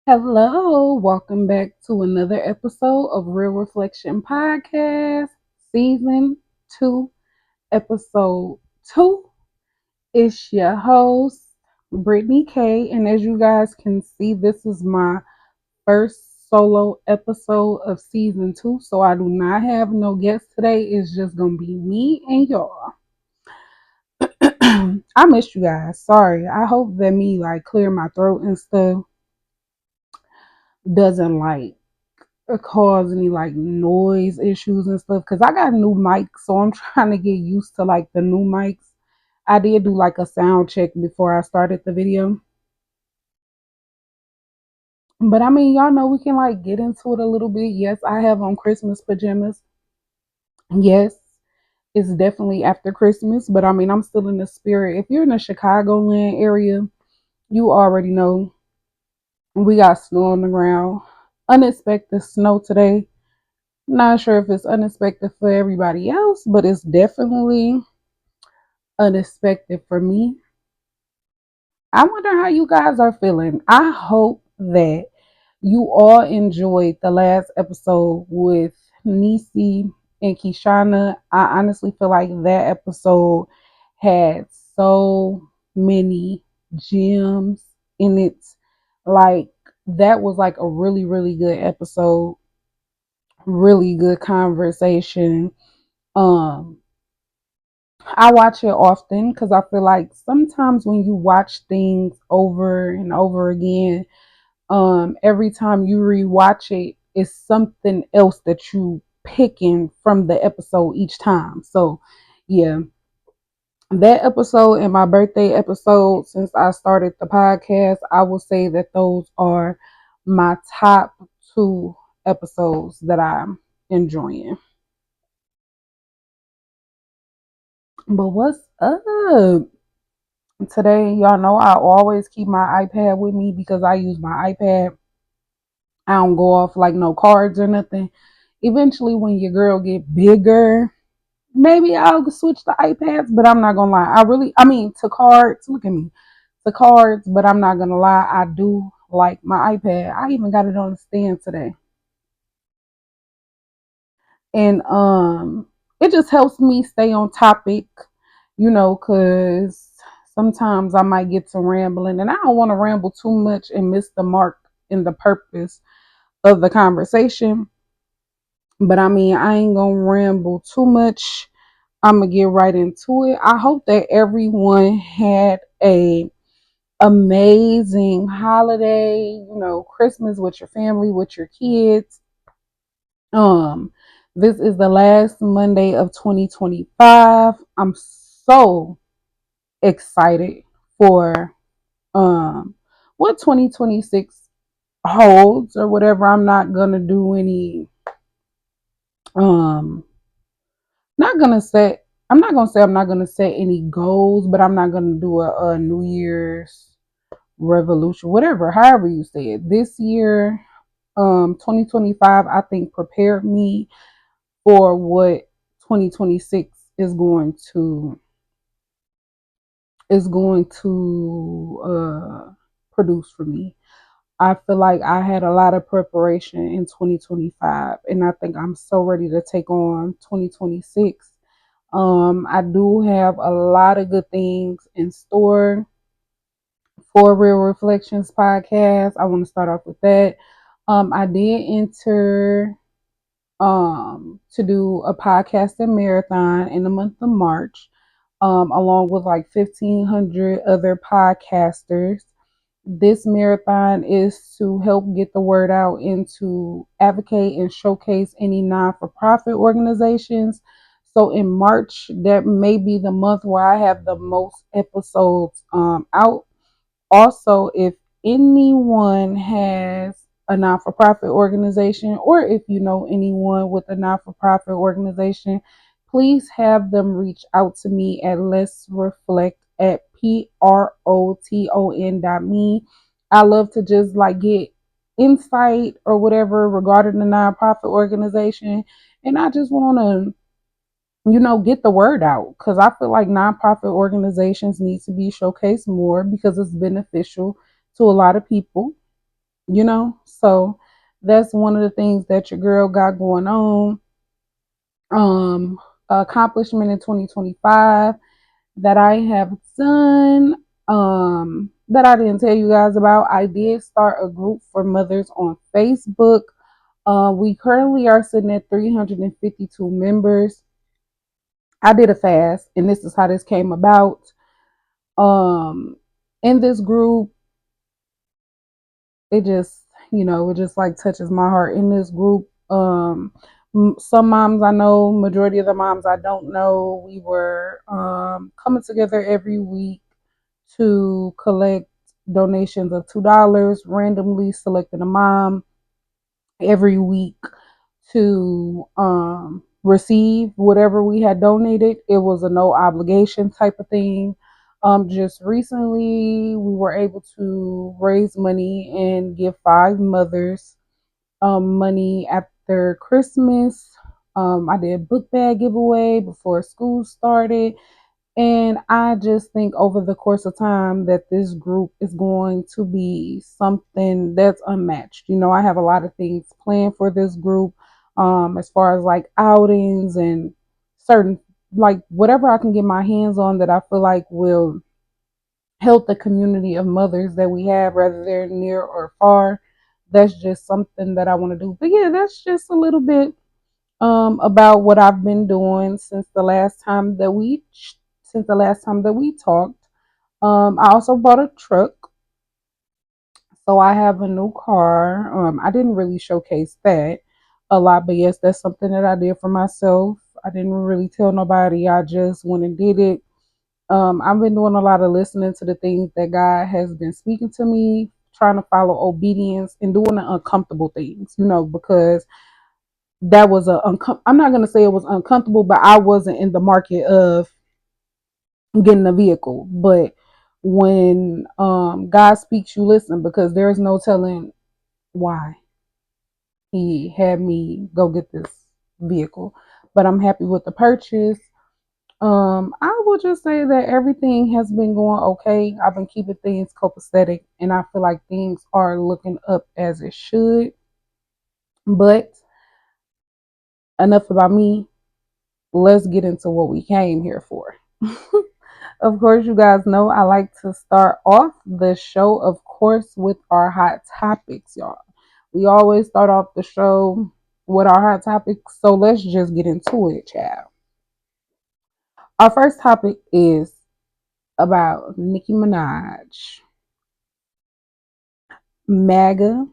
Hello, welcome back to another episode of Real Reflection Podcast, Season 2, Episode 2. It's your host, Brittany K. And as you guys can see, this is my first solo episode of Season 2. So I do not have no guests today. It's just going to be me and y'all. I missed you guys. Sorry. I hope that me clear my throat and stuff doesn't cause any noise issues and stuff because I got a new mic, so I'm trying to get used to the new mics. I did do a sound check before I started the video, but I mean, y'all know we can get into it a little bit. Yes, I have on Christmas pajamas. Yes, it's definitely after Christmas, but I mean, I'm still in the spirit. If you're in the Chicagoland area, you already know we got snow on the ground. Unexpected snow today. Not sure if it's unexpected for everybody else, but it's definitely unexpected for me. I wonder how you guys are feeling. I hope that you all enjoyed the last episode with Nisi and Kishana. I honestly feel like that episode had so many gems in it. Like that was a really, really good episode, really good conversation. Um I watch it often because I feel like sometimes when you watch things over and over again, every time you rewatch it, it's something else that you picking from the episode each time. So, yeah, that episode and my birthday episode, since I started the podcast, I will say that those are my top two episodes that I'm enjoying. But what's up? Today, y'all know I always keep my iPad with me because I use my iPad. I don't go off no cards or nothing. Eventually, when your girl get bigger, maybe I'll switch to iPads. But I'm not gonna lie, I mean, to cards. Look at me, to cards. But I'm not gonna lie, I do like my iPad. I even got it on the stand today, and it just helps me stay on topic, because sometimes I might get to rambling, and I don't want to ramble too much and miss the mark in the purpose of the conversation. But I mean, I ain't gonna ramble too much. I'm gonna get right into it. I hope that everyone had a amazing holiday, Christmas with your family, with your kids. Um, this is the last Monday of 2025. I'm so excited for what 2026 holds or whatever. I'm not gonna do any um not gonna set I'm not gonna say I'm not gonna set any goals, but I'm not gonna do a New Year's revolution, whatever, however you say it. This year, 2025, I think prepared me for what 2026 is going to produce for me. I feel like I had a lot of preparation in 2025, and I think I'm so ready to take on 2026. I do have a lot of good things in store for Real Reflections podcast. I want to start off with that. I did enter to do a podcasting marathon in the month of March, along with 1,500 other podcasters. This marathon is to help get the word out and to advocate and showcase any non for profit organizations. So in March, that may be the month where I have the most episodes out. Also, if anyone has a non for profit organization, or if you know anyone with a non for profit organization, please have them reach out to me at Let's Reflect at proton.me. I love to just get insight or whatever regarding the nonprofit organization. And I just want to get the word out because I feel like nonprofit organizations need to be showcased more because it's beneficial to a lot of people. So that's one of the things that your girl got going on. Um, Accomplishment in 2025 that I have done, that I didn't tell you guys about. I did start a group for mothers on Facebook. We currently are sitting at 352 members. I did a fast, and this is how this came about. Um, in this group, it just, it just like touches my heart. In this group, some moms I know, majority of the moms I don't know, we were coming together every week to collect donations of $2, randomly selecting a mom every week to receive whatever we had donated. It was a no obligation type of thing. Just recently, we were able to raise money and give 5 mothers money after Christmas. I did book bag giveaway before school started. And I just think over the course of time that this group is going to be something that's unmatched. I have a lot of things planned for this group, as far as like outings and certain, like whatever I can get my hands on that I feel like will help the community of mothers that we have, whether they're near or far. That's just something that I want to do. But yeah, that's just a little bit about what I've been doing since the last time that we talked. I also bought a truck, so I have a new car. I didn't really showcase that a lot, but yes, that's something that I did for myself. I didn't really tell nobody. I just went and did it. I've been doing a lot of listening to the things that God has been speaking to me, trying to follow obedience and doing the uncomfortable things, because that was I'm not gonna say it was uncomfortable, but I wasn't in the market of getting a vehicle. But when God speaks, you listen, because there's no telling why He had me go get this vehicle. But I'm happy with the purchase. I will just say that everything has been going okay. I've been keeping things copacetic, and I feel like things are looking up as it should. But enough about me. Let's get into what we came here for. Of course, you guys know I like to start off the show, of course, with our hot topics, y'all. We always start off the show with our hot topics, so let's just get into it, child. Our first topic is about Nicki Minaj, MAGA,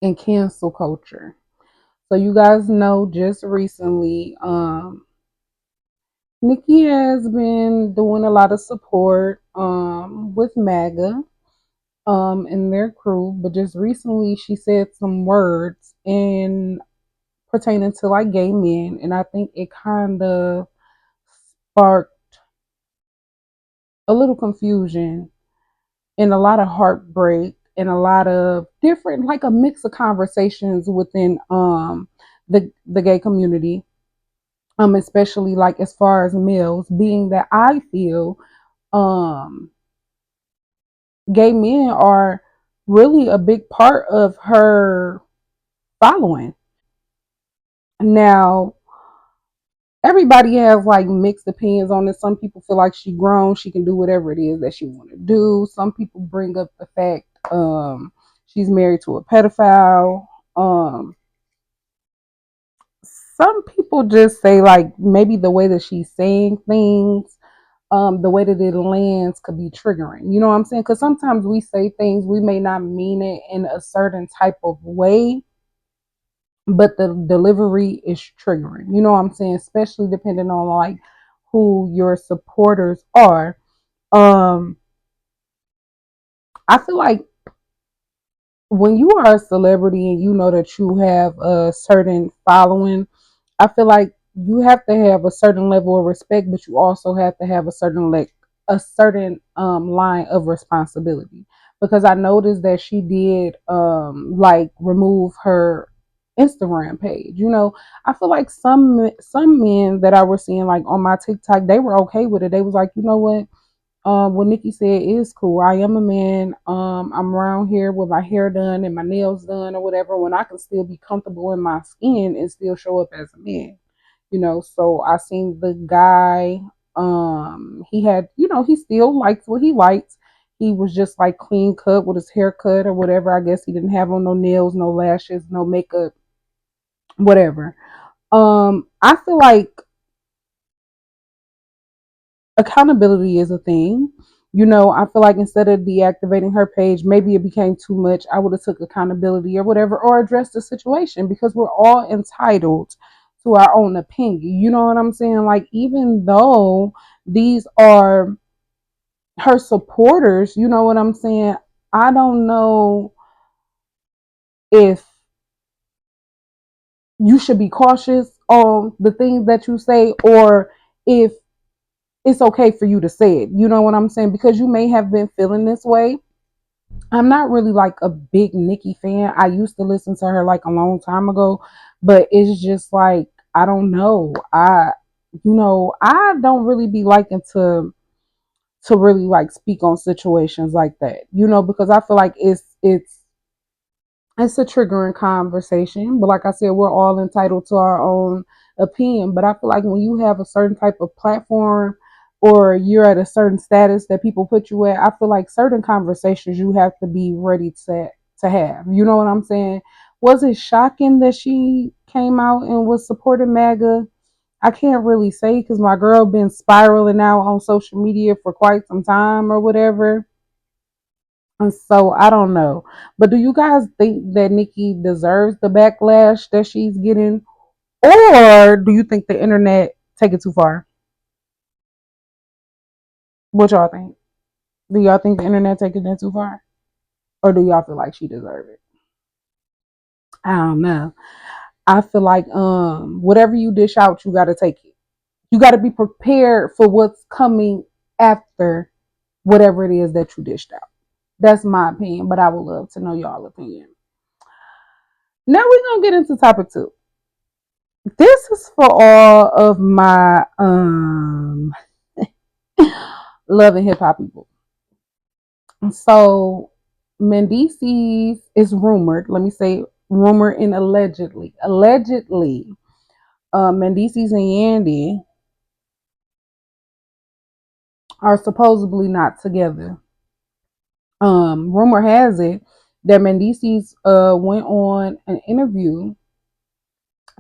and cancel culture. So you guys know just recently, Nicki has been doing a lot of support with MAGA and their crew, but just recently she said some words in pertaining to like gay men, and I think it kind of sparked a little confusion and a lot of heartbreak and a lot of different, like a mix of conversations within the gay community, especially like as far as males, being that I feel um gay men are really a big part of her following. Now, everybody has like mixed opinions on this. Some people feel like she grown, she can do whatever it is that she want to do. Some people bring up the fact she's married to a pedophile. Um, some people just say like maybe the way that she's saying things, the way that it lands could be triggering. You know what I'm saying? Because sometimes we say things we may not mean it in a certain type of way, but the delivery is triggering. You know what I'm saying? Especially depending on like who your supporters are. Um, I feel like when you are a celebrity and you know that you have a certain following, I feel like you have to have a certain level of respect, but you also have to have a certain line of responsibility. Because I noticed that she did like remove her Instagram page. I feel like some men that I was seeing like on my TikTok, they were okay with it. They was like, you know what? what Nikki said is cool. I am a man. I'm around here with my hair done and my nails done or whatever when I can still be comfortable in my skin and still show up as a man. So I seen the guy, he had, he still likes what he likes. He was just like clean cut with his haircut or whatever. I guess he didn't have on no nails, no lashes, no makeup, whatever. I feel like accountability is a thing. I feel like instead of deactivating her page, maybe it became too much. I would have took accountability or whatever, or addressed the situation because we're all entitled to our own opinion. You know what I'm saying? Like, even though these are her supporters, you know what I'm saying? I don't know if you should be cautious on the things that you say or if it's okay for you to say it. You know what I'm saying? Because you may have been feeling this way. I'm not really like a big Nicki fan. I used to listen to her like a long time ago, but it's just like I don't know. I don't really be liking to really like speak on situations like that. Because I feel like it's a triggering conversation, but like I said, we're all entitled to our own opinion. But I feel like when you have a certain type of platform or you're at a certain status that people put you at, I feel like certain conversations you have to be ready to have. You know what I'm saying? Was it shocking that she came out and was supporting MAGA? I can't really say because my girl been spiraling out on social media for quite some time or whatever. And so I don't know. But do you guys think that Nikki deserves the backlash that she's getting? Or do you think the internet take it too far? What y'all think? Do y'all think the internet taking it too far? Or do y'all feel like she deserves it? I don't know. I feel like whatever you dish out, you gotta take it. You gotta be prepared for what's coming after whatever it is that you dished out. That's my opinion, but I would love to know y'all opinion. Now we're gonna get into topic two. This is for all of my love and hip hop people. So Mendices is rumored. Let me say rumored and allegedly. Allegedly, Mendices and Yandy are supposedly not together. Rumor has it that Mendices went on an interview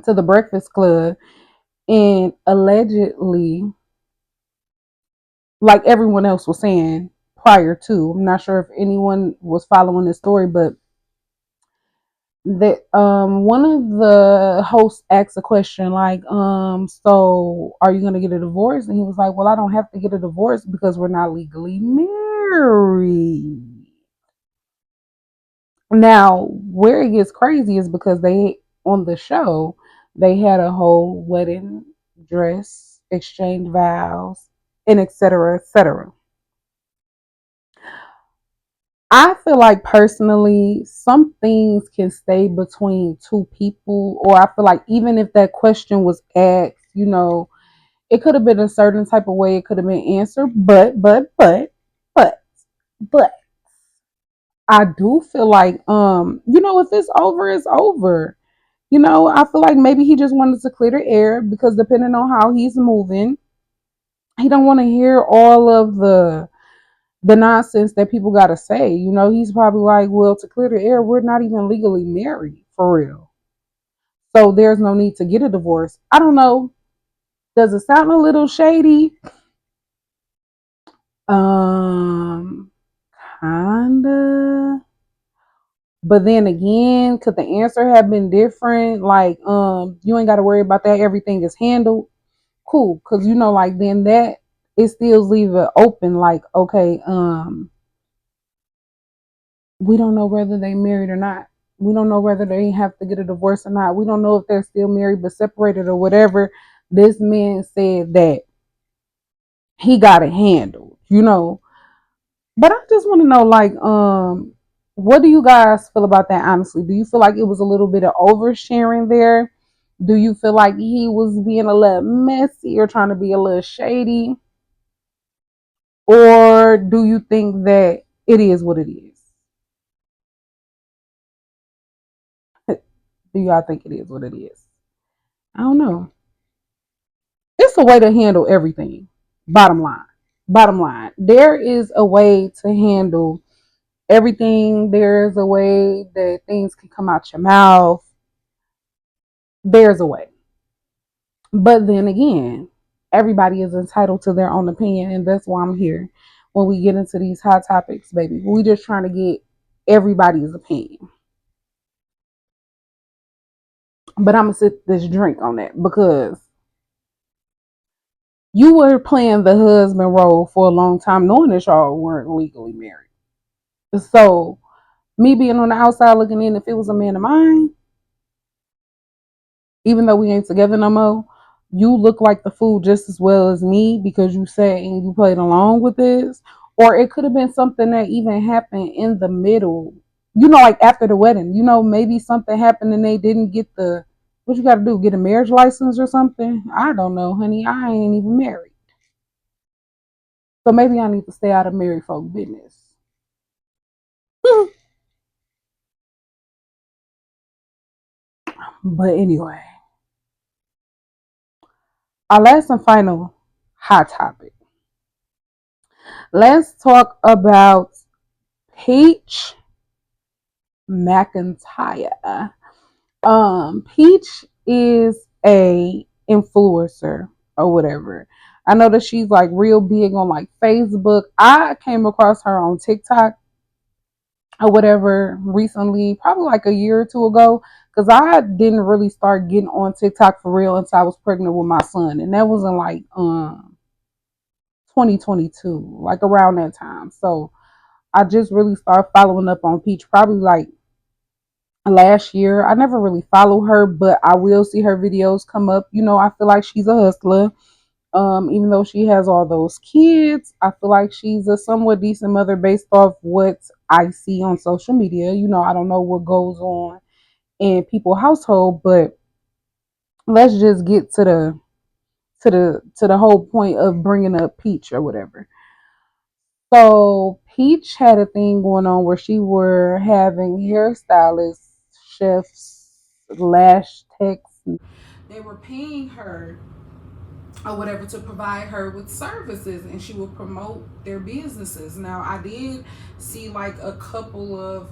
to the Breakfast Club and allegedly, like everyone else was saying prior to, I'm not sure if anyone was following this story, but that one of the hosts asked a question like, so are you gonna get a divorce? And he was like, well, I don't have to get a divorce because we're not legally married. Now, where it gets crazy is because they on the show they had a whole wedding dress, exchange vows, and etc. etc. I feel like personally, some things can stay between two people, or I feel like even if that question was asked, it could have been a certain type of way, it could have been answered, but, but, I do feel like, if it's over, it's over. I feel like maybe he just wanted to clear the air because depending on how he's moving, he don't want to hear all of the nonsense that people gotta say. He's probably like, well, to clear the air, we're not even legally married for real. So there's no need to get a divorce. I don't know. Does it sound a little shady? Um, kinda. But then again, could the answer have been different? Like, you ain't gotta worry about that. Everything is handled. Cool. Cause like then that it still leave it open, like, okay, we don't know whether they married or not. We don't know whether they have to get a divorce or not. We don't know if they're still married but separated or whatever. This man said that he got it handled. But I just want to know, like, what do you guys feel about that? Honestly, do you feel like it was a little bit of oversharing there? Do you feel like he was being a little messy or trying to be a little shady? Or do you think that it is what it is? Do y'all think it is what it is? I don't know. It's a way to handle everything. Bottom line. Bottom line. There is a way to handle everything. There's a way that things can come out your mouth. There's a way. But then again, everybody is entitled to their own opinion, and that's why I'm here. When we get into these hot topics, baby, we just trying to get everybody's opinion. But I'm gonna sip this drink on that because you were playing the husband role for a long time, knowing that y'all weren't legally married. So me being on the outside looking in, if it was a man of mine, even though we ain't together no more, you look like the fool just as well as me because you sat and you played along with this. Or it could have been something that even happened in the middle, like after the wedding. Maybe something happened and they didn't get what you got to do, get a marriage license or something. I don't know, honey. I ain't even married. So maybe I need to stay out of married folk business. But anyway, our last and final hot topic. Let's talk about Peach McIntyre. Peach is a influencer or whatever. I know that she's like real big on like Facebook. I came across her on TikTok or whatever recently, probably like a year or two ago, because I didn't really start getting on TikTok for real until I was pregnant with my son, and that was in like 2022, like around that time. So I just really started following up on Peach probably like last year. I never really follow her, but I will see her videos come up. I feel like she's a hustler. Even though she has all those kids, I feel like she's a somewhat decent mother based off what I see on social media. I don't know what goes on in people's household, but let's just get to the whole point of bringing up Peach or whatever. So Peach had a thing going on where she were having hairstylists, chefs, lash techs. They were paying her or whatever to provide her with services, and she would promote their businesses. Now I did see like a couple of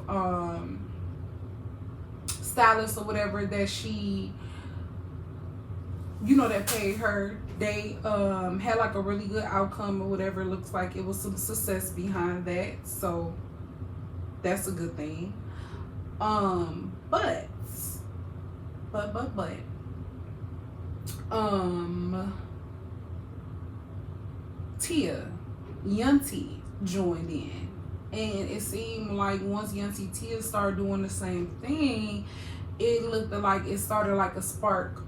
stylists or whatever that she that paid her. They had like a really good outcome or whatever. It looks like it was some success behind that, so that's a good thing. But but um Tia, Yunty joined in. And it seemed like once Yunty Tia started doing the same thing, it looked like it started like a spark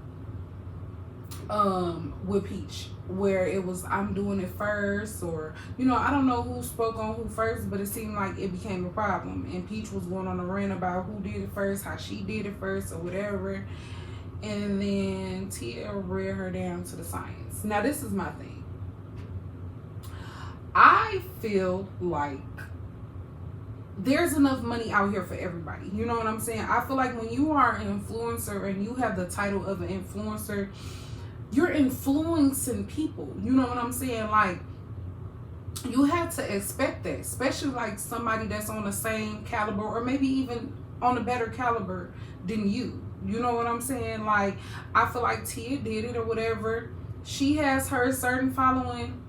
with Peach, where it was I'm doing it first, or I don't know who spoke on who first, but it seemed like it became a problem, and Peach was going on a rant about who did it first, how she did it first, or whatever. And then Tia read her down to the science. Now this is my thing. I feel like there's enough money out here for everybody. You know what I'm saying? I feel like when you are an influencer and you have the title of an influencer, you're influencing people. You know what I'm saying? Like, you have to expect that, especially like somebody that's on the same caliber or maybe even on a better caliber than you. You know what I'm saying? Like, I feel like Tia did it or whatever. She has her certain following.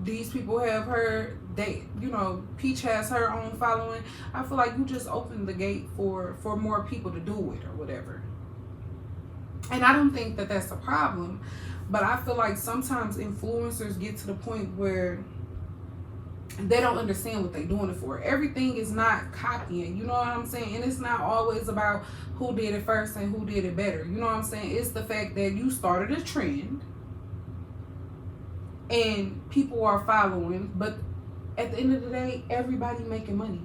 These people have her. Peach has her own following. I feel like you just opened the gate for more people to do it or whatever. And I don't think that that's a problem, but I feel like sometimes influencers get to the point where they don't understand what they're doing it for. Everything is not copying, you know what I'm saying? And it's not always about who did it first and who did it better. You know what I'm saying? It's the fact that you started a trend and people are following, but at the end of the day, everybody making money.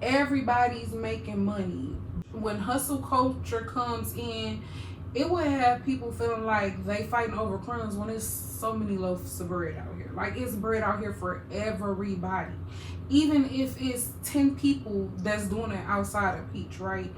Everybody's making money. When hustle culture comes in, it would have people feeling like they fighting over crumbs when there's so many loaves of bread out here. Like, it's bread out here for everybody. Even if it's 10 people that's doing it outside of Peach, right?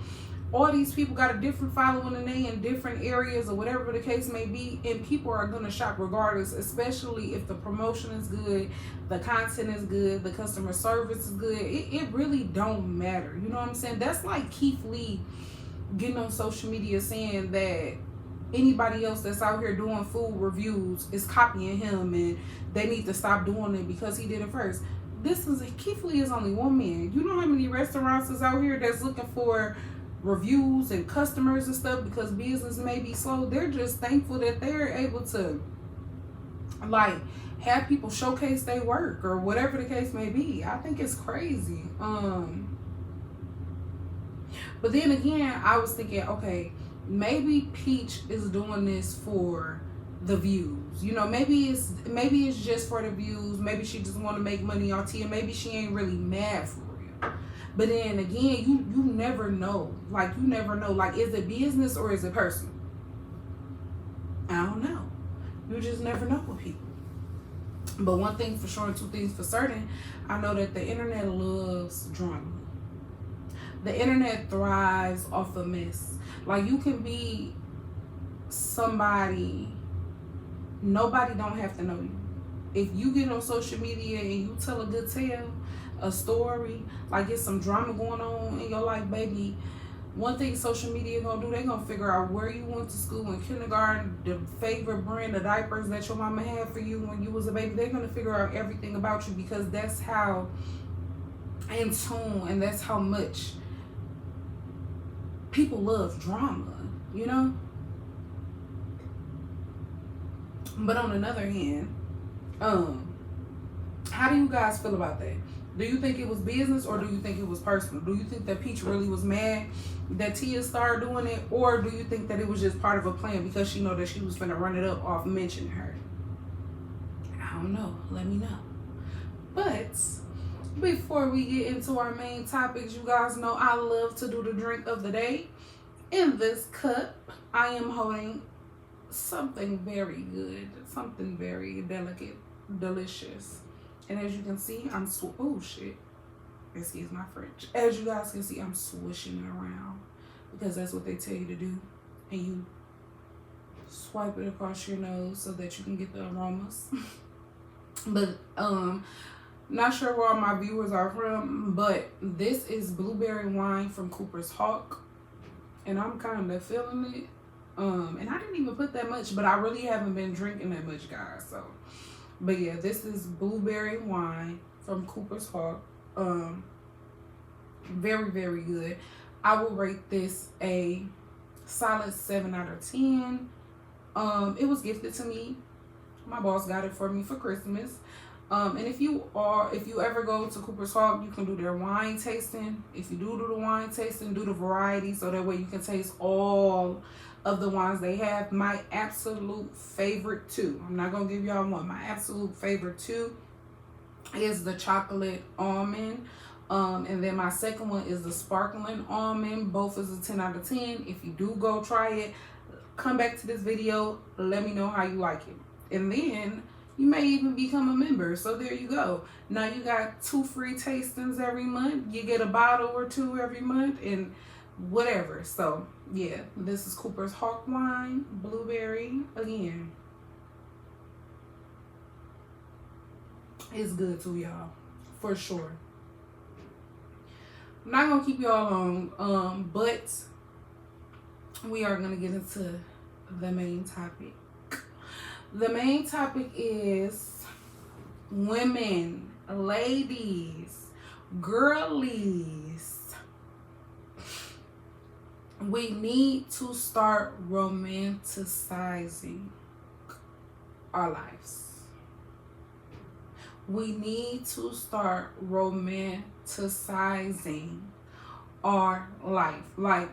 All these people got a different following and they in different areas or whatever the case may be, and people are gonna shop regardless, especially if the promotion is good, the content is good, the customer service is good. It really don't matter. You know what I'm saying? That's like Keith Lee getting on social media saying that anybody else that's out here doing food reviews is copying him and they need to stop doing it because he did it first. Keith Lee is only one man. You know how many restaurants is out here that's looking for reviews and customers and stuff because business may be slow? They're just thankful that they're able to like have people showcase their work or whatever the case may be. I think it's crazy. But then again, I was thinking, okay, maybe Peach is doing this for the views. You know, maybe it's just for the views. Maybe she just want to make money on Tia. Maybe she ain't really mad for real. But then again, you never know. Like, you never know. Like, is it business or is it personal? I don't know. You just never know with people. But one thing for sure and two things for certain, I know that the internet loves drama. The internet thrives off of mess. Like, you can be somebody, nobody don't have to know you. If you get on social media and you tell a good tale, a story, like it's some drama going on in your life, baby, one thing social media gonna do, they gonna figure out where you went to school in kindergarten, the favorite brand of diapers that your mama had for you when you was a baby. They're gonna figure out everything about you because that's how in tune and that's how much people love drama, you know? But on another hand, how do you guys feel about that? Do you think it was business or do you think it was personal? Do you think that Peach really was mad that Tia started doing it, or do you think that it was just part of a plan because she know that she was finna run it up off mentioning her? I don't know. Let me know. But before we get into our main topics, you guys know I love to do the drink of the day. In this cup, I am holding something very good, something very delicate, delicious. And as you can see, oh shit, excuse my French. As you guys can see, I'm swishing it around because that's what they tell you to do. And you swipe it across your nose so that you can get the aromas. But not sure where all my viewers are from, but this is blueberry wine from Cooper's Hawk, and I'm kind of feeling it. And I didn't even put that much, but I really haven't been drinking that much, guys. So, but yeah, this is blueberry wine from Cooper's Hawk. Very, very good. I will rate this a solid 7 out of 10. It was gifted to me. My boss got it for me for Christmas. And if you ever go to Cooper's Hawk, you can do their wine tasting. If you do the wine tasting, do the variety so that way you can taste all of the wines they have. My absolute favorite two, I'm not gonna give y'all one, my absolute favorite two is the chocolate almond, and then my second one is the sparkling almond. Both is a 10 out of 10. If you do go try it, come back to this video, let me know how you like it, and then you may even become a member. So there you go. Now you got 2 free tastings every month. You get a bottle or 2 every month and whatever. So yeah, this is Cooper's Hawk wine, blueberry. Again, it's good too, y'all, for sure. I'm not gonna keep y'all long, but we are gonna get into the main topic. The main topic is women, ladies, girlies. We need to start romanticizing our lives. We need to start romanticizing our life. Like,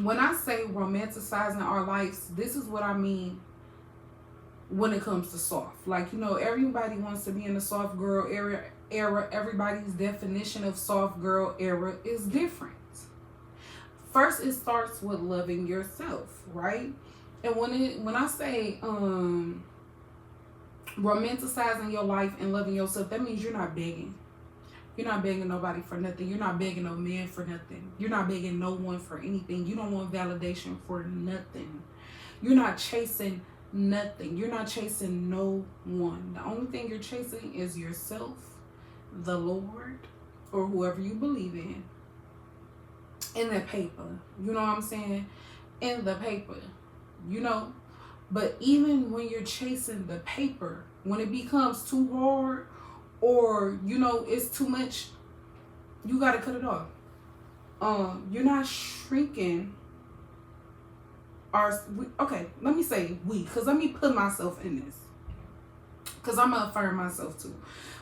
when I say romanticizing our lives, this is what I mean when it comes to soft. Like, you know, everybody wants to be in the soft girl era. Everybody's definition of soft girl era is different. First, it starts with loving yourself, right? And when I say Romanticizing your life and loving yourself, that means you're not begging. You're not begging nobody for nothing. You're not begging no man for nothing. You're not begging no one for anything. You don't want validation for nothing. You're not chasing nothing. You're not chasing no one. The only thing you're chasing is yourself, the Lord, or whoever you believe in that paper. You know what I'm saying? In the paper. You know? But even when you're chasing the paper, when it becomes too hard or, it's too much, you got to cut it off. You're not shrinking okay, let me say we, because let me put myself in this. Because I'm going to affirm myself too.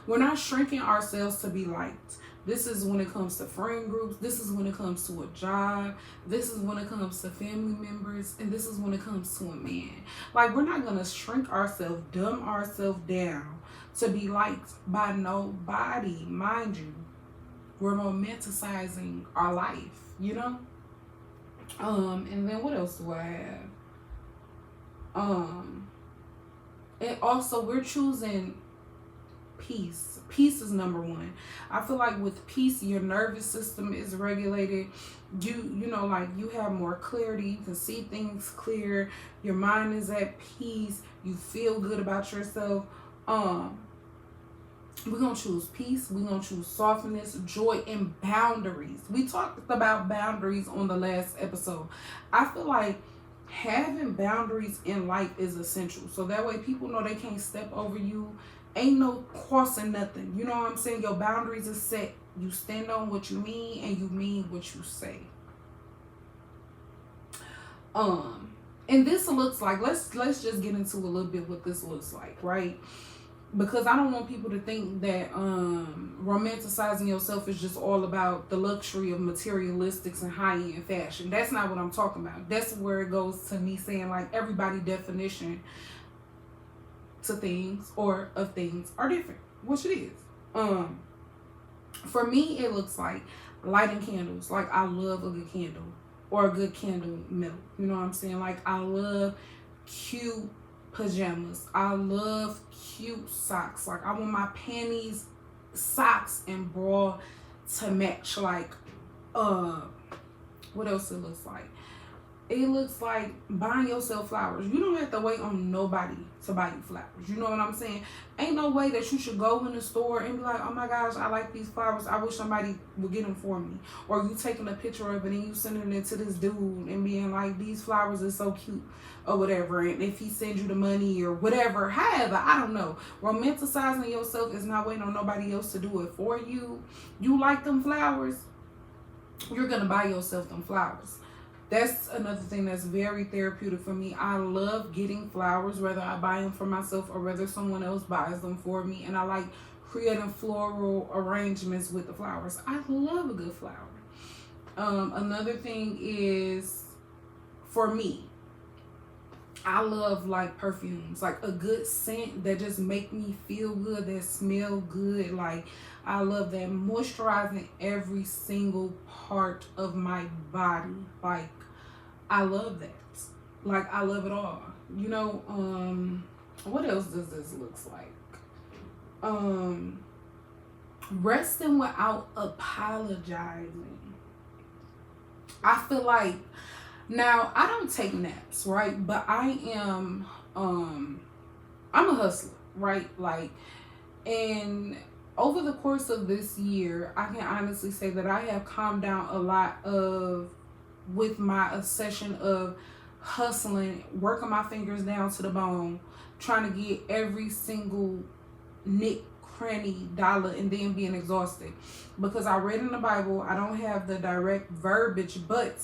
We're not shrinking ourselves to be liked. This is when it comes to friend groups. This is when it comes to a job. This is when it comes to family members. And this is when it comes to a man. Like, we're not going to shrink ourselves, dumb ourselves down to be liked by nobody. Mind you, we're romanticizing our life, And then what else do I have? And also, we're choosing peace. Peace is number one. I feel like with peace, your nervous system is regulated. You have more clarity. You can see things clear. Your mind is at peace. You feel good about yourself. We're going to choose peace. We're going to choose softness, joy, and boundaries. We talked about boundaries on the last episode. I feel like having boundaries in life is essential. So that way people know they can't step over you. Ain't no crossing nothing. You know what I'm saying? Your boundaries are set. You stand on what you mean and you mean what you say. And this looks like, let's just get into a little bit what this looks like, right? Because I don't want people to think that romanticizing yourself is just all about the luxury of materialistics and high-end fashion. That's not what I'm talking about. That's where it goes to me saying, like, everybody's definition to things or of things are different, which it is. For me, it looks like lighting candles. Like, I love a good candle or a good candle milk. You know what I'm saying? Like, I love cute pajamas. I love cute socks. Like, I want my panties, socks, and bra to match. Like, what else it looks like? It looks like buying yourself flowers. You don't have to wait on nobody to buy you flowers. You know what I'm saying? Ain't no way that you should go in the store and be like, oh my gosh, I like these flowers. I wish somebody would get them for me. Or you taking a picture of it and you sending it to this dude and being like, these flowers are so cute or whatever. And if he sends you the money or whatever, however, I don't know. Romanticizing yourself is not waiting on nobody else to do it for you. You like them flowers, you're going to buy yourself them flowers. That's another thing that's very therapeutic for me. I love getting flowers, whether I buy them for myself or whether someone else buys them for me. And I like creating floral arrangements with the flowers. I love a good flower. Another thing is, for me, I love like perfumes, like a good scent that just make me feel good, that smell good. Like, I love that moisturizing every single part of my body. Like, I love that. Like, I love it all. What else does this look like? Resting without apologizing. I feel like, now, I don't take naps, right? But I am, I'm a hustler, right? Like, and over the course of this year, I can honestly say that I have calmed down a lot with my obsession of hustling, working my fingers down to the bone, trying to get every single nick, cranny, dollar, and then being exhausted. Because I read in the Bible, I don't have the direct verbiage, but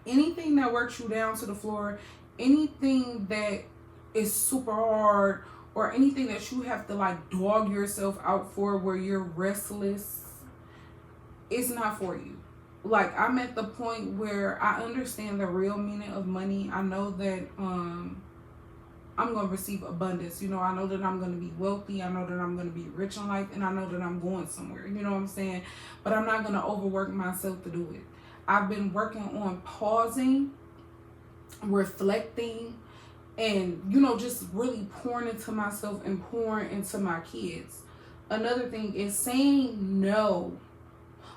anything that works you down to the floor, anything that is super hard, or anything that you have to like dog yourself out for where you're restless, it's not for you. Like, I'm at the point where I understand the real meaning of money. I know that I'm going to receive abundance. I know that I'm going to be wealthy. I know that I'm going to be rich in life. And I know that I'm going somewhere. You know what I'm saying? But I'm not going to overwork myself to do it. I've been working on pausing, reflecting, and just really pouring into myself and pouring into my kids. Another thing is saying no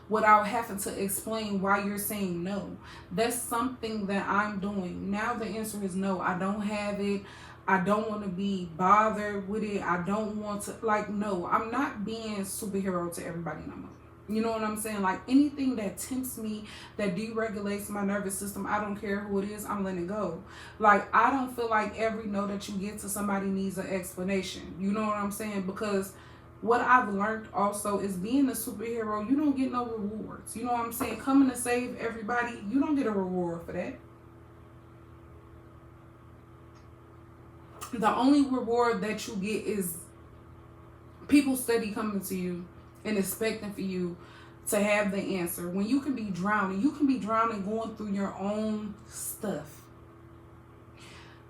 without having to explain why you're saying no. That's something that I'm doing. Now the answer is no. I don't have it. I don't want to be bothered with it. I don't want to, like, no, I'm not being superhero to everybody no more. You know what I'm saying? Like, anything that tempts me, that deregulates my nervous system, I don't care who it is, I'm letting it go. Like, I don't feel like every no that you get to somebody needs an explanation. You know what I'm saying? Because what I've learned also is being a superhero, you don't get no rewards. You know what I'm saying? Coming to save everybody, you don't get a reward for that. The only reward that you get is people steady coming to you and expecting for you to have the answer. When you can be drowning, going through your own stuff.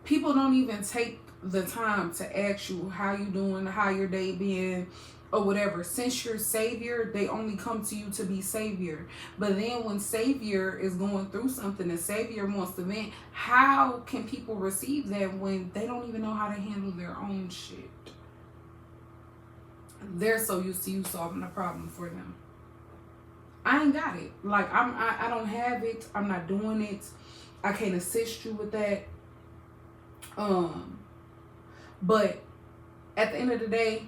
People don't even take the time to ask you how you doing, how your day been, or whatever. Since you're savior, they only come to you to be savior. But then when savior is going through something and savior wants to vent, how can people receive that when they don't even know how to handle their own shit? They're so used to you solving the problem for them. I ain't got it. Like, I don't have it. I'm not doing it. I can't assist you with that. But at the end of the day,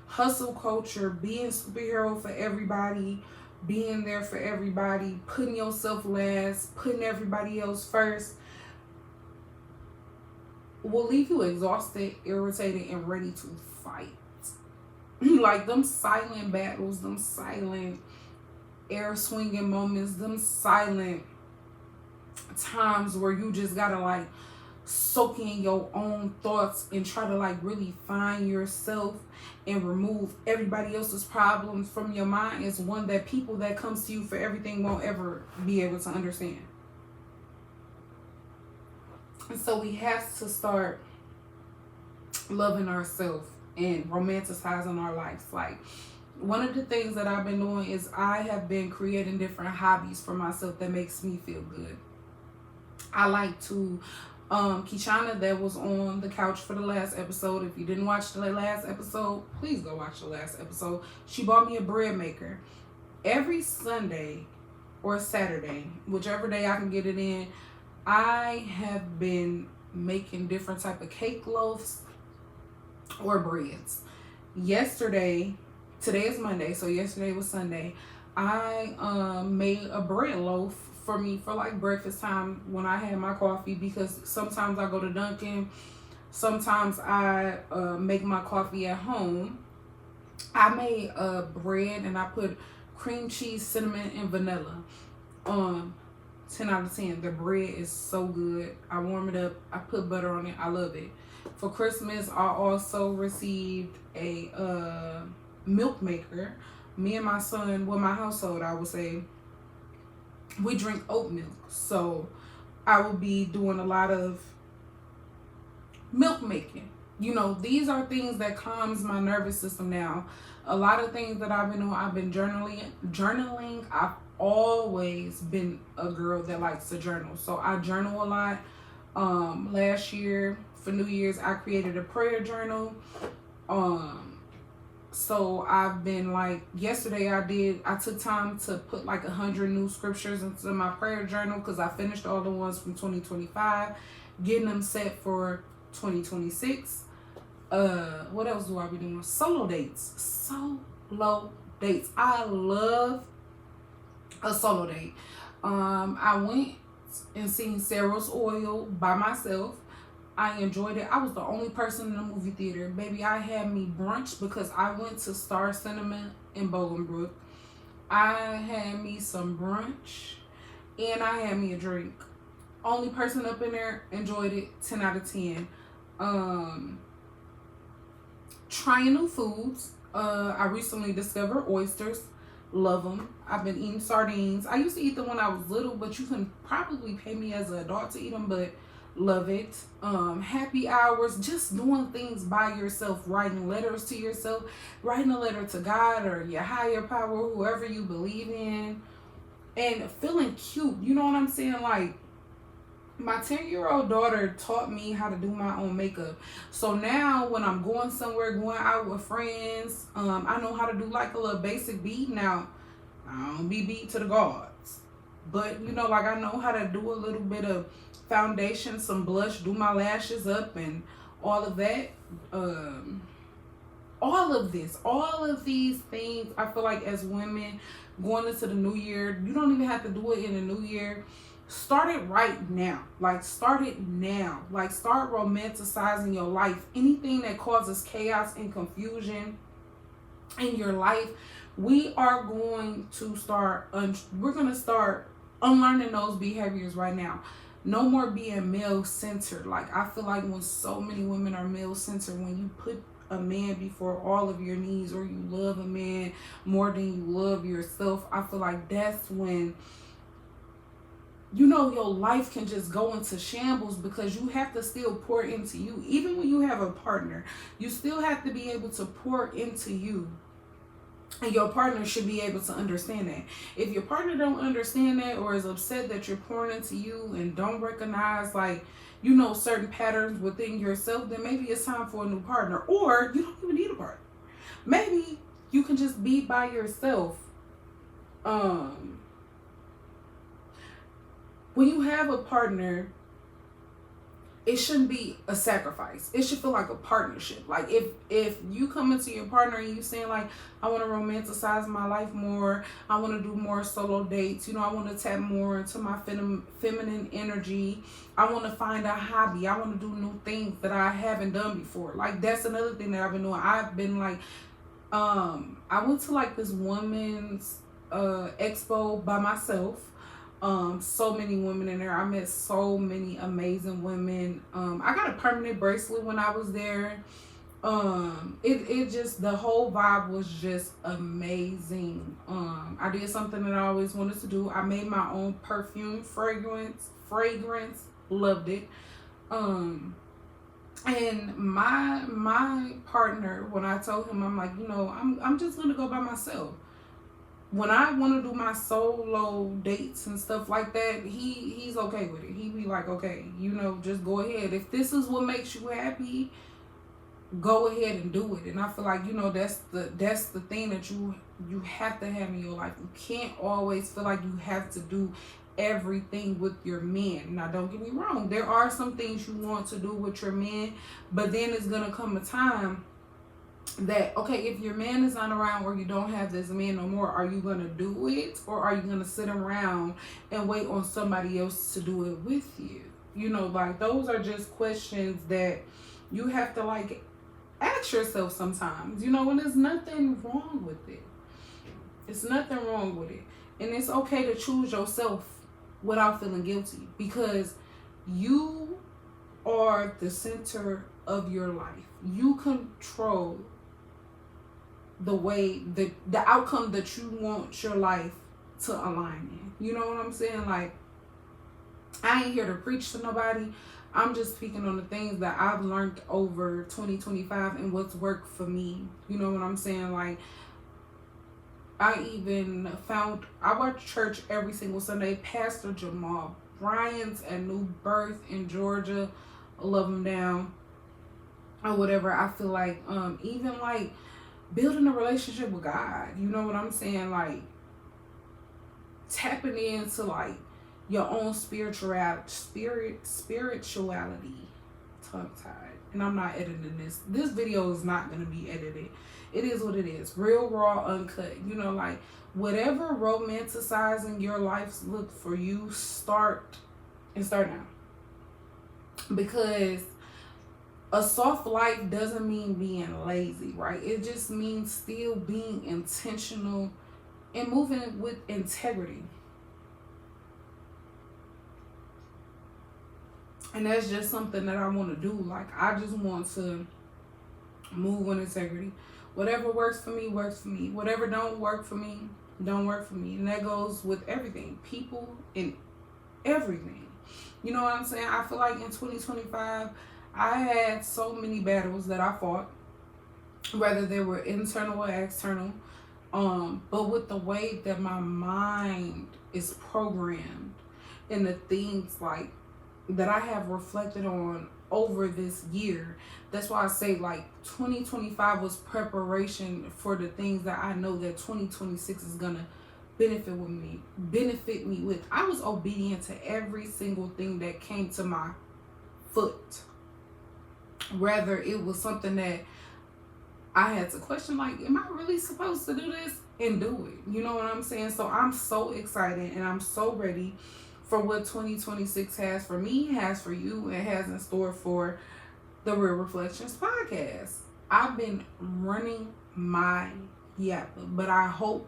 hustle culture, being superhero for everybody, being there for everybody, putting yourself last, putting everybody else first, will leave you exhausted, irritated, and ready to fight. Like, them silent battles, them silent air swinging moments, them silent times where you just gotta, like, soak in your own thoughts and try to, like, really find yourself and remove everybody else's problems from your mind is one that people that comes to you for everything won't ever be able to understand. And so we have to start loving ourselves and romanticizing our lives. Like, one of the things that I've been doing is I have been creating different hobbies for myself that makes me feel good. I like to Kishana, that was on the couch for the last episode. If you didn't watch the last episode, please go watch the last episode. She bought me a bread maker. Every Sunday or Saturday, whichever day I can get it in, I have been making different type of cake loaves or breads. Today is Monday, so yesterday was Sunday. I made a bread loaf for me for, like, breakfast time when I had my coffee, because sometimes I go to Dunkin', sometimes I make my coffee at home. I made a bread and I put cream cheese, cinnamon, and vanilla. 10 out of 10. The bread is so good. I warm it up. I put butter on it. I love it. For Christmas, I also received a milk maker. Me and my son, well, my household, I would say, we drink oat milk. So I will be doing a lot of milk making. These are things that calms my nervous system now. A lot of things that I've been doing, I've been journaling. I've always been a girl that likes to journal. So I journal a lot. Last year for New Year's, I created a prayer journal. So I've been, like, yesterday I took time to put like 100 new scriptures into my prayer journal, because I finished all the ones from 2025, getting them set for 2026. What else do I be doing? Solo dates. I love a solo date. I went and seen Sarah's Oil by myself. I enjoyed it. I was the only person in the movie theater. Baby, I had me brunch because I went to Star Cinema in Bolingbrook. I had me some brunch and I had me a drink. Only person up in there, enjoyed it. 10 out of 10. Trying new foods. I recently discovered oysters. Love them. I've been eating sardines. I used to eat them when I was little, but you can probably pay me as an adult to eat them, but love it. Happy hours, just doing things by yourself, writing letters to yourself, writing a letter to God or your higher power, whoever you believe in, and feeling cute. You know what I'm saying? Like, My 10-year-old daughter taught me how to do my own makeup. So now when I'm going somewhere, going out with friends, I know how to do like a little basic beat. Now, I don't be beat to the gods. But you know, like I know how to do a little bit of foundation, some blush, do my lashes up and all of that. Um all of this, all of these things, I feel like as women going into the new year, you don't even have to do it in the new year. Start it right now. Like, start it now. Like, start romanticizing your life. Anything that causes chaos and confusion in your life, we are going to start, we're going to start unlearning those behaviors right now. No more being male centered. Like, I feel like when so many women are male centered, when you put a man before all of your needs, or you love a man more than you love yourself, I feel like that's when, you know, your life can just go into shambles, because you have to still pour into you. Even when you have a partner, you still have to be able to pour into you, and your partner should be able to understand that. If your partner don't understand that, or is upset that you're pouring into you and don't recognize, like, you know, certain patterns within yourself, then maybe it's time for a new partner. Or you don't even need a partner. Maybe you can just be by yourself. When you have a partner, it shouldn't be a sacrifice. It should feel like a partnership. Like, if you come into your partner and you saying like, I want to romanticize my life more, I want to do more solo dates, you know, I want to tap more into my feminine energy, I want to find a hobby, I want to do new things that I haven't done before. Like, that's another thing that I've been doing. I've been like, I went to like this women's expo by myself. So many women in there. I met so many amazing women. I got a permanent bracelet when I was there. It just, the whole vibe was just amazing. I did something that I always wanted to do. I made my own perfume, fragrance, loved it. And my partner, when I told him, I'm like, you know, I'm just gonna go by myself. When I want to do my solo dates and stuff like that, he's okay with it. He be like, okay, you know, just go ahead. If this is what makes you happy, go ahead and do it. And I feel like, you know, that's the thing that you have to have in your life. You can't always feel like you have to do everything with your men. Now, don't get me wrong. There are some things you want to do with your men, but then it's gonna come a time that, okay, if your man is not around, or you don't have this man no more, are you gonna do it, or are you gonna sit around and wait on somebody else to do it with you? You know, like, those are just questions that you have to like ask yourself sometimes, you know, and there's nothing wrong with it. It's nothing wrong with it. And it's okay to choose yourself without feeling guilty, because you are the center of your life. You control the way, the outcome that you want your life to align in. You know what I'm saying? Like, I ain't here to preach to nobody. I'm just speaking on the things that I've learned over 2025 and what's worked for me. You know what I'm saying? Like, I watch church every single Sunday. Pastor Jamal Bryant's at New Birth in Georgia. I love him down. Or whatever. I feel like, even like building a relationship with God. You know what I'm saying? Like, tapping into like your own spirituality. Tongue tied. And I'm not editing this. This video is not going to be edited. It is what it is. Real, raw, uncut. You know, like, whatever romanticizing your life look for you, start now. Because a soft life doesn't mean being lazy, right? It just means still being intentional and moving with integrity. And that's just something that I want to do. Like, I just want to move with integrity. Whatever works for me, works for me. Whatever don't work for me, don't work for me. And that goes with everything. People and everything. You know what I'm saying? I feel like in 2025, I had so many battles that I fought, whether they were internal or external. But with the way that my mind is programmed, and the things like that I have reflected on over this year. That's why I say like 2025 was preparation for the things that I know that 2026 is gonna benefit me with. I was obedient to every single thing that came to my foot. Whether it was something that I had to question, like, am I really supposed to do this? And do it. You know what I'm saying? So I'm so excited and I'm so ready for what 2026 has for me, has for you, and has in store for the Real Reflections podcast. I've been running my yap, but I hope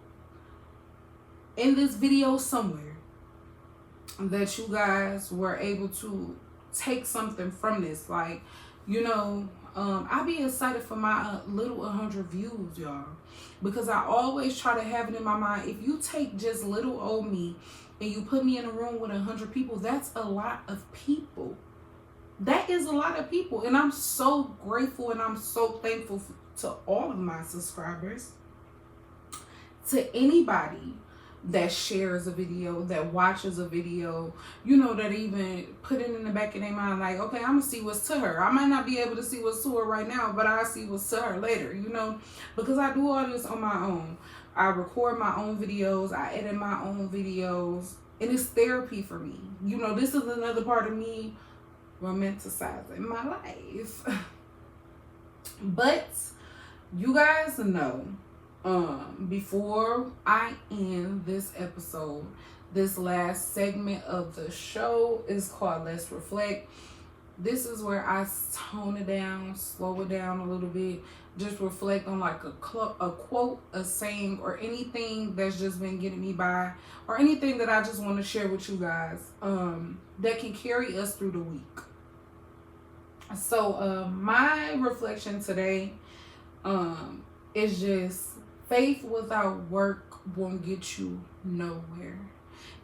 in this video somewhere that you guys were able to take something from this. Like, you know, I'll be excited for my little 100 views, y'all, because I always try to have it in my mind. If you take just little old me and you put me in a room with 100 people, that's a lot of people. That is a lot of people, and I'm so grateful and I'm so thankful to all of my subscribers, to anybody that shares a video, that watches a video, you know, that even put it in the back of their mind, like, okay, I'm gonna see what's to her. I might not be able to see what's to her right now, but I'll see what's to her later, you know, because I do all this on my own. I record my own videos, I edit my own videos, and it's therapy for me. You know, this is another part of me romanticizing my life. But you guys know, before I end this episode, this last segment of the show is called Let's Reflect. This is where I tone it down, slow it down a little bit, just reflect on like a quote, a saying, or anything that's just been getting me by, or anything that I just want to share with you guys, that can carry us through the week. So my reflection today is just, faith without work won't get you nowhere.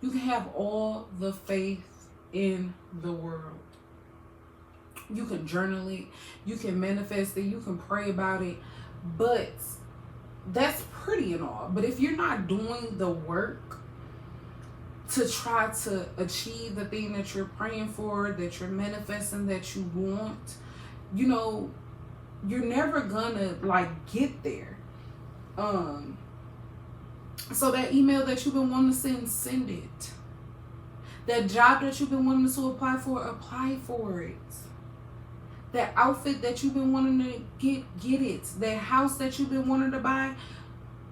You can have all the faith in the world. You can journal it, you can manifest it, you can pray about it, but that's pretty and all. But if you're not doing the work to try to achieve the thing that you're praying for, that you're manifesting, that you want, you know, you're never gonna like get there. So that email that you've been wanting to send it. That job that you've been wanting to apply for it. That outfit that you've been wanting to get it. That house that you've been wanting to buy,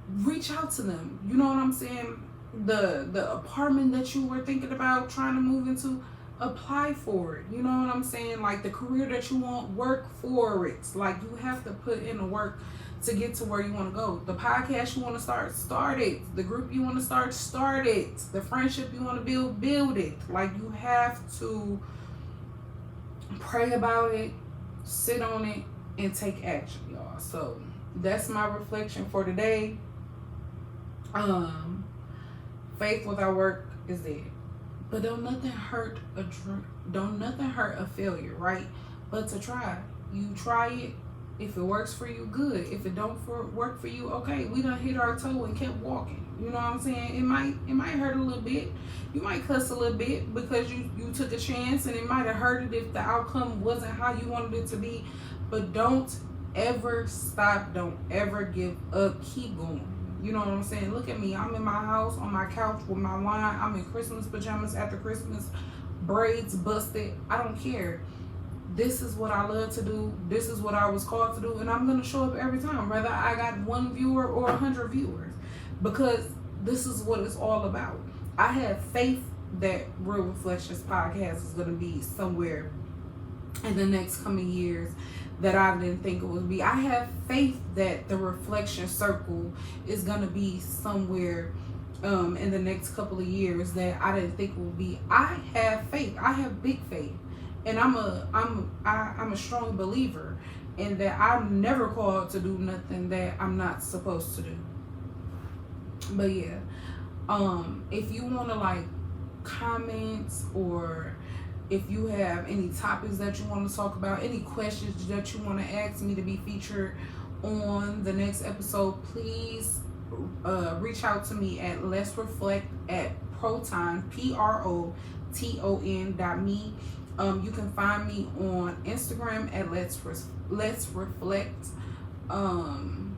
reach out to them. You know what I'm saying? The apartment that you were thinking about trying to move into, apply for it. You know what I'm saying? Like the career that you want, work for it. Like you have to put in the work to get to where you want to go. The podcast you want to start it. The group you want to start it. The friendship you want to build it. Like you have to pray about it, sit on it, and take action, y'all. So that's my reflection for today. Faith without work is dead. But don't nothing hurt a failure, right? But to try. You try it. If it works for you, good. If it don't work for you, okay. We done hit our toe and kept walking. You know what I'm saying? It might hurt a little bit. You might cuss a little bit because you took a chance, and it might have hurted if the outcome wasn't how you wanted it to be. But don't ever stop. Don't ever give up. Keep going. You know what I'm saying? Look at me. I'm in my house on my couch with my wine. I'm in Christmas pajamas after Christmas, braids busted. I don't care. This is what I love to do. This is what I was called to do. And I'm going to show up every time, whether I got 1 viewer or 100 viewers, because this is what it's all about. I have faith that Real Reflections podcast is going to be somewhere in the next coming years that I didn't think it would be. I have faith that the Reflection Circle is going to be somewhere in the next couple of years that I didn't think it would be. I have faith. I have big faith. And I'm a strong believer in that I'm never called to do nothing that I'm not supposed to do. But yeah, if you want to like comment, or if you have any topics that you want to talk about, any questions that you want to ask me to be featured on the next episode, please reach out to me at Let's Reflect at Proton, PROTON.me. You can find me on Instagram at Let's Reflect. Um,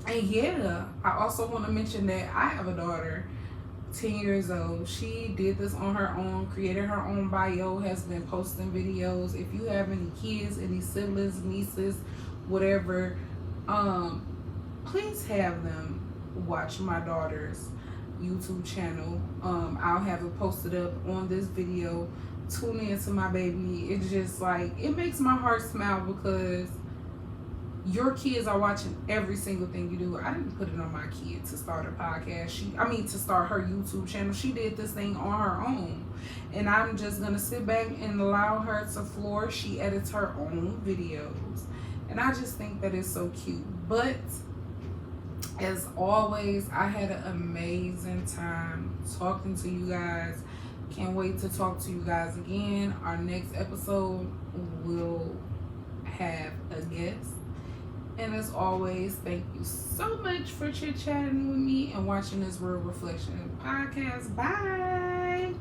and yeah, I also want to mention that I have a daughter, 10 years old. She did this on her own, created her own bio, has been posting videos. If you have any kids, any siblings, nieces, whatever, um, please have them watch my daughter's YouTube channel. I'll have it posted up on this video. Tune in to my baby. It's just like, it makes my heart smile because your kids are watching every single thing you do. I didn't put it on my kid to start a podcast. To start her YouTube channel. She did this thing on her own. And I'm just gonna sit back and allow her to flourish. She edits her own videos. And I just think that it's so cute. But as always, I had an amazing time talking to you guys. Can't wait to talk to you guys again. Our next episode will have a guest. And as always, thank you so much for chit-chatting with me and watching this Real Reflection podcast. Bye.